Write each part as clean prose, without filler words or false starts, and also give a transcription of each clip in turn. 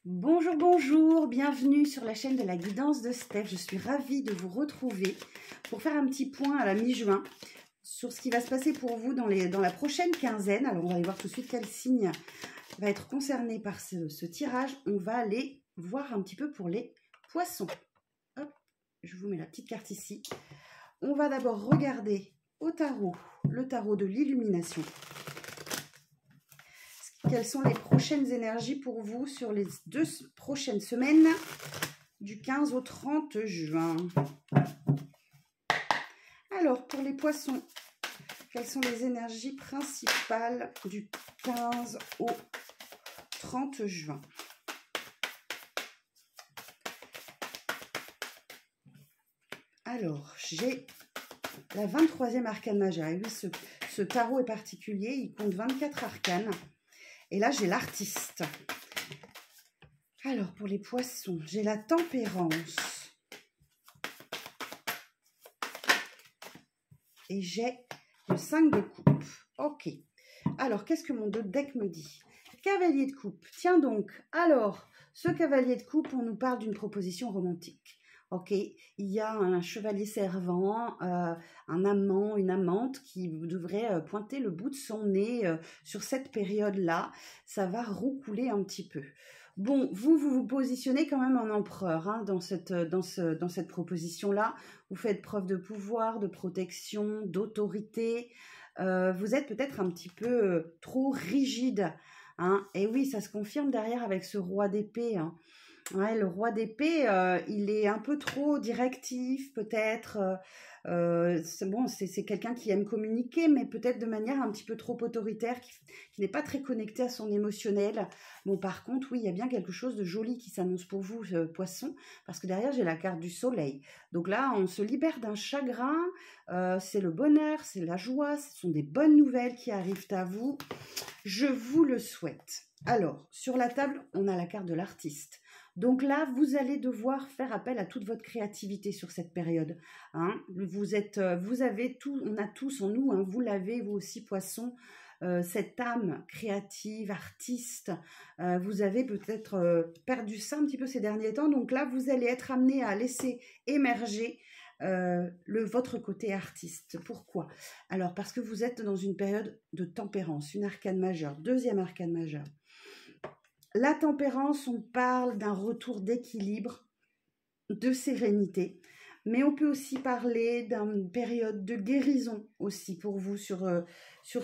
Bonjour, bonjour, bienvenue sur la chaîne de la guidance de Steph. Je suis ravie de vous retrouver pour faire un petit point à la mi-juin sur ce qui va se passer pour vous dans la prochaine quinzaine. Alors, on va aller voir tout de suite quel signe va être concerné par ce tirage. On va aller voir un petit peu pour les poissons. Hop, je vous mets la petite carte ici. On va d'abord regarder au tarot, le tarot de l'illumination. Quelles sont les prochaines énergies pour vous sur les 2 prochaines semaines du 15 au 30 juin. Alors, pour les poissons, quelles sont les énergies principales du 15 au 30 juin? Alors, j'ai la 23e arcane majeure. Et oui, ce tarot est particulier, il compte 24 arcanes. Et là, j'ai l'artiste. Alors, pour les poissons, j'ai la tempérance. Et j'ai le 5 de coupe. Ok. Alors, qu'est-ce que mon deck me dit? Cavalier de coupe. Tiens donc. Alors, ce cavalier de coupe, on nous parle d'une proposition romantique. Ok, il y a un chevalier servant, un amant, une amante qui devrait pointer le bout de son nez sur cette période-là. Ça va roucouler un petit peu. Bon, vous positionnez quand même en empereur hein, dans cette proposition-là. Vous faites preuve de pouvoir, de protection, d'autorité. Vous êtes peut-être un petit peu trop rigide. Hein, et oui, ça se confirme derrière avec ce roi d'épée. Hein. Ouais, le roi d'épée, il est un peu trop directif, peut-être. C'est quelqu'un qui aime communiquer, mais peut-être de manière un petit peu trop autoritaire, qui n'est pas très connecté à son émotionnel. Bon, par contre, oui, il y a bien quelque chose de joli qui s'annonce pour vous, poisson, parce que derrière, j'ai la carte du soleil. Donc là, on se libère d'un chagrin, c'est le bonheur, c'est la joie, ce sont des bonnes nouvelles qui arrivent à vous. Je vous le souhaite. Alors, sur la table, on a la carte de l'artiste. Donc là, vous allez devoir faire appel à toute votre créativité sur cette période. Hein. Vous avez tout, on a tous en nous, hein, vous l'avez, vous aussi, poisson, cette âme créative, artiste. Vous avez peut-être perdu ça un petit peu ces derniers temps. Donc là, vous allez être amené à laisser émerger votre côté artiste. Pourquoi? Alors, parce que vous êtes dans une période de tempérance, une arcane majeure, 2e arcane majeure. La tempérance, on parle d'un retour d'équilibre, de sérénité, mais on peut aussi parler d'une période de guérison aussi pour vous sur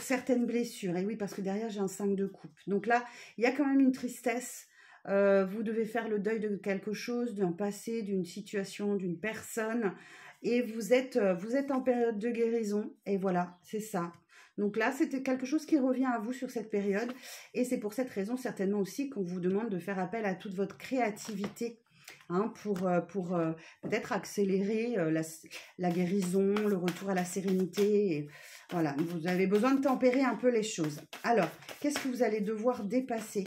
certaines blessures. Et oui, parce que derrière, j'ai un 5 de coupe. Donc là, il y a quand même une tristesse. Vous devez faire le deuil de quelque chose, d'un passé, d'une situation, d'une personne. Et vous êtes en période de guérison. Et voilà, c'est ça. Donc là, c'était quelque chose qui revient à vous sur cette période. Et c'est pour cette raison certainement aussi qu'on vous demande de faire appel à toute votre créativité hein, pour peut-être accélérer la guérison, le retour à la sérénité. Et voilà, vous avez besoin de tempérer un peu les choses. Alors, qu'est-ce que vous allez devoir dépasser,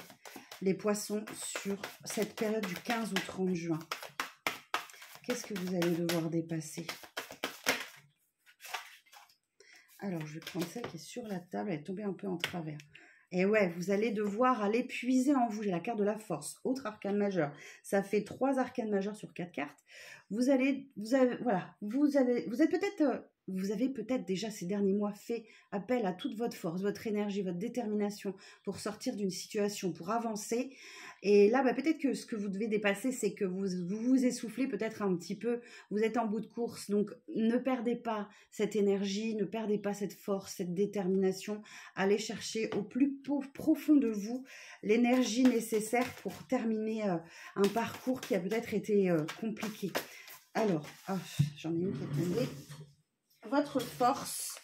les poissons, sur cette période du 15 au 30 juin? Qu'est-ce que vous allez devoir dépasser? Alors, je vais prendre celle qui est sur la table. Elle est tombée un peu en travers. Et ouais, vous allez devoir aller puiser en vous. J'ai la carte de la force, autre arcane majeure. Ça fait 3 arcanes majeures sur 4 cartes. Vous avez peut-être déjà ces derniers mois fait appel à toute votre force, votre énergie, votre détermination pour sortir d'une situation, pour avancer. Et là, peut-être que ce que vous devez dépasser, c'est que vous essoufflez peut-être un petit peu. Vous êtes en bout de course, donc ne perdez pas cette énergie, ne perdez pas cette force, cette détermination. Allez chercher au plus profond de vous l'énergie nécessaire pour terminer un parcours qui a peut-être été compliqué. Alors, j'en ai une qui est tombée. Votre force,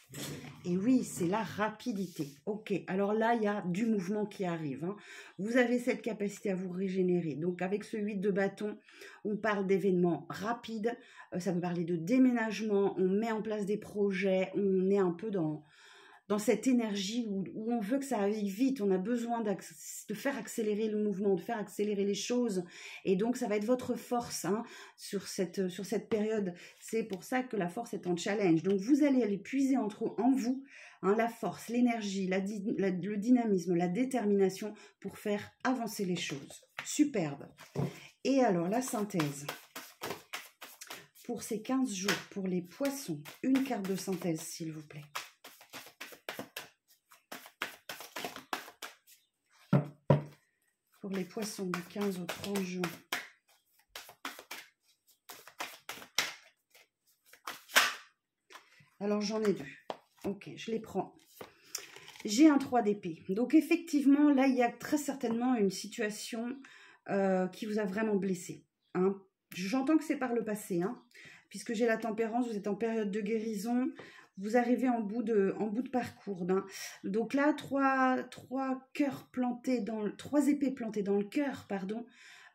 et oui, c'est la rapidité. Ok, alors là, il y a du mouvement qui arrive. Hein. Vous avez cette capacité à vous régénérer. Donc, avec ce 8 de bâton, on parle d'événements rapides. Ça peut parler de déménagement. On met en place des projets. On est un peu dans cette énergie où on veut que ça aille vite, on a besoin de faire accélérer le mouvement, de faire accélérer les choses. Et donc, ça va être votre force hein, sur cette période. C'est pour ça que la force est en challenge. Donc, vous allez aller puiser en vous hein, la force, l'énergie, le dynamisme, la détermination pour faire avancer les choses. Superbe. Et alors, la synthèse. Pour ces 15 jours, pour les poissons, une carte de synthèse, s'il vous plaît. Pour les poissons du 15 au 30 juin. Alors, j'en ai deux. Ok, je les prends. J'ai un 3 d'épée. Donc, effectivement, là, il y a très certainement une situation qui vous a vraiment blessé. Hein. J'entends que c'est par le passé, hein, puisque j'ai la tempérance, vous êtes en période de guérison, vous arrivez en bout de parcours. Hein. Donc là, trois épées plantées dans le cœur, pardon.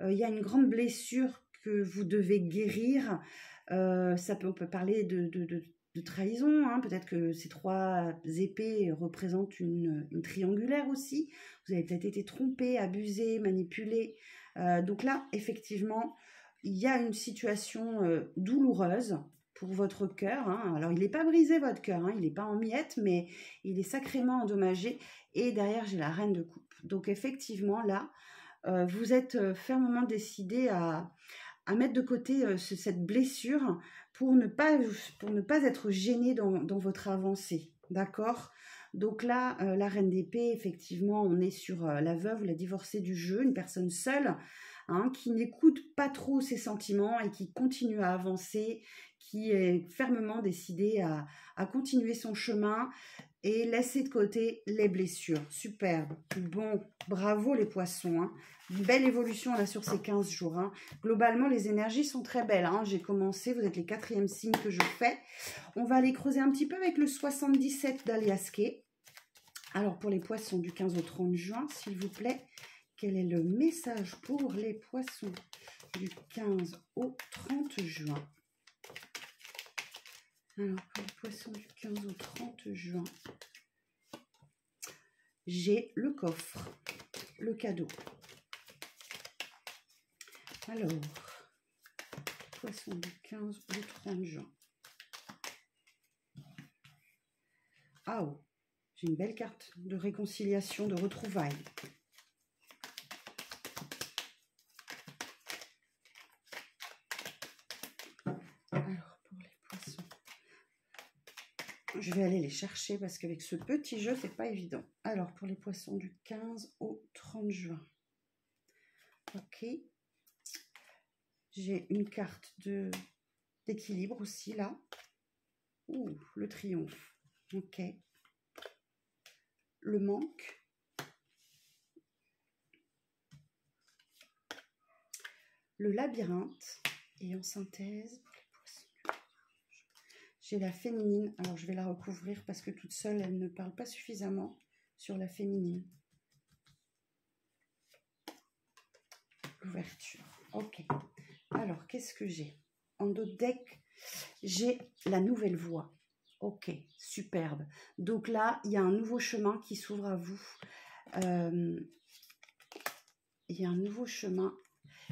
Il y a une grande blessure que vous devez guérir. On peut parler de trahison, hein. Peut-être que ces 3 épées représentent une triangulaire aussi. Vous avez peut-être été trompé, abusé, manipulé. Donc là, effectivement, il y a une situation douloureuse pour votre cœur. Hein. Alors, il n'est pas brisé, votre cœur, hein. Il n'est pas en miettes, mais il est sacrément endommagé. Et derrière, j'ai la reine de coupe. Donc, effectivement, là, vous êtes fermement décidé à mettre de côté cette blessure pour ne pas être gêné dans votre avancée. D'accord ? Donc là, la reine d'épée, effectivement, on est sur la veuve, la divorcée du jeu, une personne seule, hein, qui n'écoute pas trop ses sentiments et qui continue à avancer, qui est fermement décidée à continuer son chemin et laisser de côté les blessures. Superbe. Bon, bravo les poissons. Hein. Une belle évolution là sur ces 15 jours. Hein. Globalement, les énergies sont très belles. Hein. J'ai commencé, vous êtes les 4e signes que je fais. On va aller creuser un petit peu avec le 77 d'Aliasqué. Alors, pour les poissons du 15 au 30 juin, s'il vous plaît, quel est le message pour les poissons du 15 au 30 juin? Alors, pour les poissons du 15 au 30 juin, j'ai le coffre, le cadeau. Alors, poissons du 15 au 30 juin. Ah oh, j'ai une belle carte de réconciliation, de retrouvailles. Alors, pour les poissons, je vais aller les chercher parce qu'avec ce petit jeu, c'est pas évident. Alors, pour les poissons du 15 au 30 juin. Ok. J'ai une carte d'équilibre aussi, là. Ouh, le triomphe. Ok. Le manque. Le labyrinthe. Et en synthèse, pour les poissons, j'ai la féminine. Alors, je vais la recouvrir parce que toute seule, elle ne parle pas suffisamment sur la féminine. L'ouverture. Ok. Alors, qu'est-ce que j'ai? En dos de deck, j'ai la nouvelle voie. Ok, superbe. Donc là, il y a un nouveau chemin qui s'ouvre à vous. Il y a un nouveau chemin.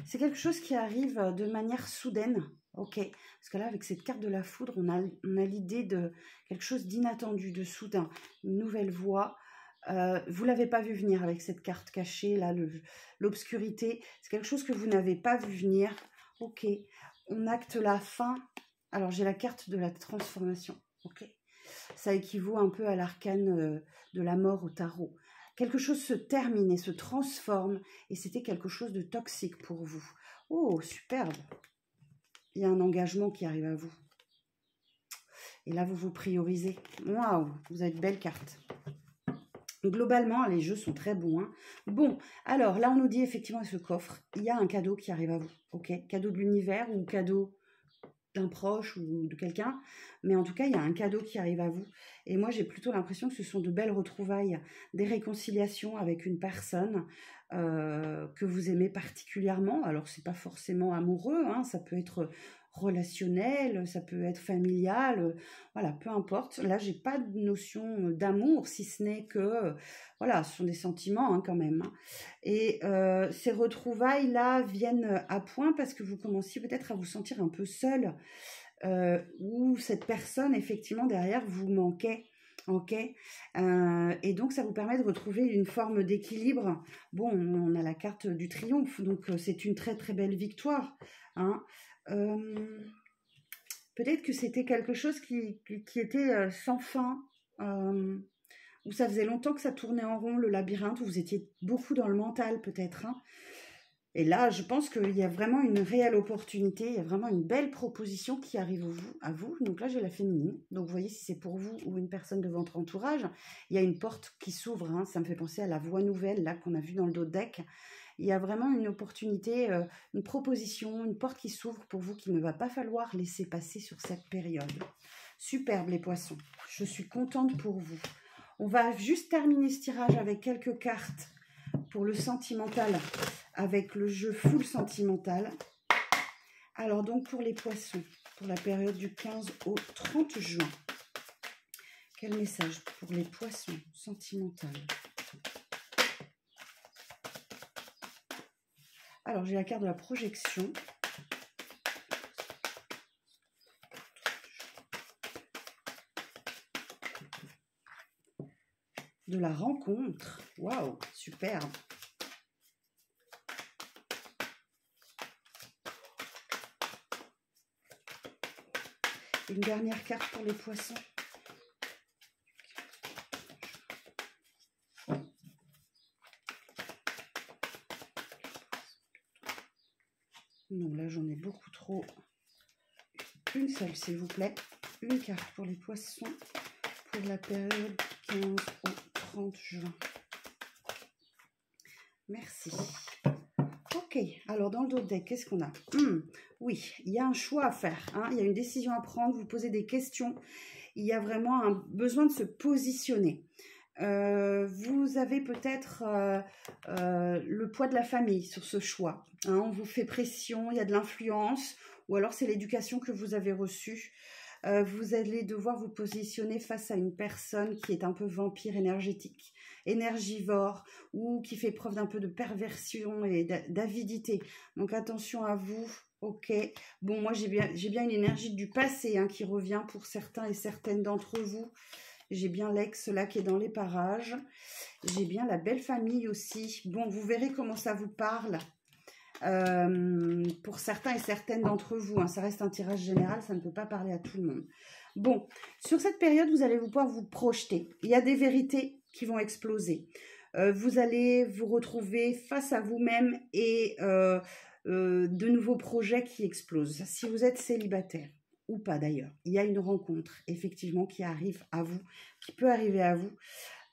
C'est quelque chose qui arrive de manière soudaine. Ok, parce que là, avec cette carte de la foudre, on a l'idée de quelque chose d'inattendu, de soudain. Une nouvelle voie. Vous ne l'avez pas vu venir avec cette carte cachée, là, l'obscurité. C'est quelque chose que vous n'avez pas vu venir. Ok, on acte la fin. Alors, j'ai la carte de la transformation. Ok, ça équivaut un peu à l'arcane de la mort au tarot. Quelque chose se termine et se transforme, et c'était quelque chose de toxique pour vous. Oh, superbe. Il y a un engagement qui arrive à vous. Et là, vous vous priorisez. Waouh, vous avez de belles cartes. Globalement, les jeux sont très bons. Hein. Bon, alors là, on nous dit effectivement ce coffre, il y a un cadeau qui arrive à vous. Ok, cadeau de l'univers ou cadeau d'un proche ou de quelqu'un. Mais en tout cas, il y a un cadeau qui arrive à vous. Et moi, j'ai plutôt l'impression que ce sont de belles retrouvailles, des réconciliations avec une personne que vous aimez particulièrement. Alors, c'est pas forcément amoureux, hein, ça peut être relationnel, ça peut être familial, voilà, peu importe. Là, j'ai pas de notion d'amour, si ce n'est que, voilà, ce sont des sentiments hein, quand même. Hein. Et ces retrouvailles-là viennent à point parce que vous commenciez peut-être à vous sentir un peu seul, ou cette personne, effectivement, derrière, vous manquait. Ok, et donc ça vous permet de retrouver une forme d'équilibre. Bon, on a la carte du triomphe, donc c'est une très très belle victoire, hein. Peut-être que c'était quelque chose qui était sans fin, où ça faisait longtemps que ça tournait en rond, le labyrinthe, où vous étiez beaucoup dans le mental peut-être, hein. Et là, je pense qu'il y a vraiment une réelle opportunité, il y a vraiment une belle proposition qui arrive à vous. Donc là, j'ai la féminine. Donc vous voyez, si c'est pour vous ou une personne de votre entourage, il y a une porte qui s'ouvre, hein. Ça me fait penser à la voie nouvelle, là, qu'on a vue dans le dos de deck. Il y a vraiment une opportunité, une proposition, une porte qui s'ouvre pour vous qu'il ne va pas falloir laisser passer sur cette période. Superbe, les poissons. Je suis contente pour vous. On va juste terminer ce tirage avec quelques cartes pour le sentimental, avec le jeu full sentimental. Alors donc pour les poissons, pour la période du 15 au 30 juin, quel message pour les poissons sentimentales? Alors j'ai la carte de la projection. De la rencontre. Waouh, superbe. Une dernière carte pour les poissons. Non, là j'en ai beaucoup trop. Une seule, s'il vous plaît. Une carte pour les poissons pour la période 15 au 30 juin. Merci. Ok, alors dans le dos de deck, qu'est-ce qu'on a? Oui, il y a un choix à faire, hein. Il y a une décision à prendre, vous posez des questions. Il y a vraiment un besoin de se positionner. Vous avez peut-être le poids de la famille sur ce choix, hein. On vous fait pression, il y a de l'influence, ou alors c'est l'éducation que vous avez reçue. Vous allez devoir vous positionner face à une personne qui est un peu vampire énergétique, énergivore, ou qui fait preuve d'un peu de perversion et d'avidité. Donc attention à vous. Ok, bon, moi j'ai bien une énergie du passé, hein, qui revient pour certains et certaines d'entre vous. J'ai bien l'ex là qui est dans les parages. J'ai bien la belle famille aussi. Bon, vous verrez comment ça vous parle. Pour certains et certaines d'entre vous, hein, ça reste un tirage général, ça ne peut pas parler à tout le monde. Bon, sur cette période, vous allez pouvoir vous projeter. Il y a des vérités qui vont exploser. Vous allez vous retrouver face à vous-même et de nouveaux projets qui explosent. Si vous êtes célibataire, ou pas d'ailleurs, il y a une rencontre effectivement qui arrive à vous, qui peut arriver à vous.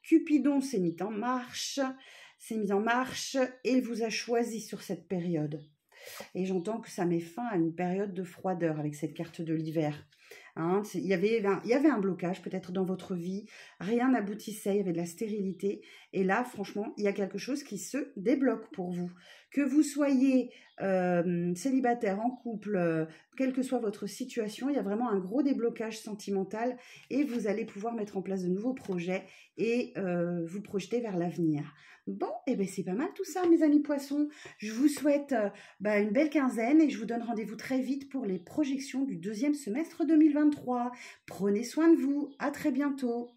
Cupidon s'est mis en marche, et il vous a choisi sur cette période. Et j'entends que ça met fin à une période de froideur avec cette carte de l'hiver. Hein, il y avait un blocage peut-être dans votre vie, rien n'aboutissait, il y avait de la stérilité. Et là, franchement, il y a quelque chose qui se débloque pour vous. Que vous soyez célibataire, en couple, quelle que soit votre situation, il y a vraiment un gros déblocage sentimental et vous allez pouvoir mettre en place de nouveaux projets et vous projeter vers l'avenir. Bon, et bien c'est pas mal tout ça, mes amis poissons. Je vous souhaite une belle quinzaine et je vous donne rendez-vous très vite pour les projections du deuxième semestre 2023. Prenez soin de vous, à très bientôt.